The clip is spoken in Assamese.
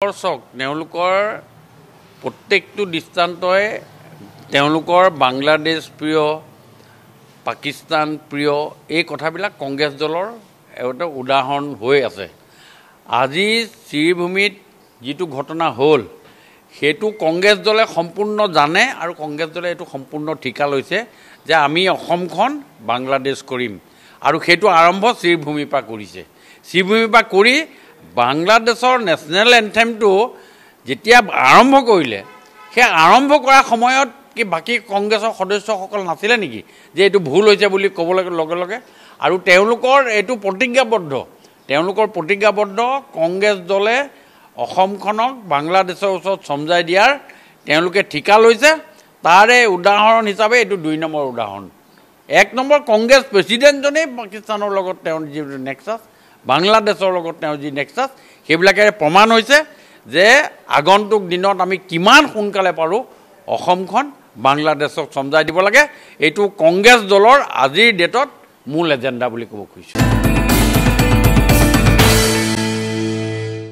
চাওক তেওঁলোকৰ প্ৰত্যেকটো দৃষ্টান্তই তেওঁলোকৰ বাংলাদেশ প্ৰিয় পাকিস্তান প্ৰিয় এই কথাবিলাক কংগ্ৰেছ দলৰ এটা উদাহৰণ হৈ আছে। আজি শ্ৰীভূমিত যিটো ঘটনা হ'ল সেইটো কংগ্ৰেছ দলে সম্পূৰ্ণ জানে আৰু কংগ্ৰেছ দলে এইটো সম্পূৰ্ণ ঠিকা লৈছে যে আমি অসমখন বাংলাদেশ কৰিম আৰু সেইটো আৰম্ভ শ্ৰীভূমিৰ পৰা কৰিছে। শ্ৰীভূমিৰ পৰা কৰি বাংলাদেশৰ নেশ্যনেল এন্থেমটো যেতিয়া আৰম্ভ কৰিলে সেই আৰম্ভ কৰাৰ সময়ত কি বাকী কংগ্ৰেছৰ সদস্যসকল নাছিলে নেকি যে এইটো ভুল হৈছে বুলি ক'বলৈ লগে লগে আৰু তেওঁলোকৰ এইটো প্ৰতিজ্ঞাবদ্ধ কংগ্ৰেছ দলে অসমখনক বাংলাদেশৰ ওচৰত সমজাই দিয়াৰ তেওঁলোকে ঠিকা লৈছে। তাৰে উদাহৰণ হিচাপে এইটো ২ নম্বৰ উদাহৰণ। ১ নম্বৰ কংগ্ৰেছ প্ৰেছিডেণ্টজনেই পাকিস্তানৰ লগত তেওঁৰ যি নেক্সাছ বাংলাদেশৰ লগত তেওঁৰ যি নেক্সাছ সেইবিলাকেৰে প্ৰমাণ হৈছে যে আগন্তুক দিনত আমি কিমান সোনকালে পাৰোঁ অসমখন বাংলাদেশক সমজাই দিব লাগে। এইটো কংগ্ৰেছ দলৰ আজিৰ ডেটত মূল এজেণ্ডা বুলি ক'ব খুজিছোঁ।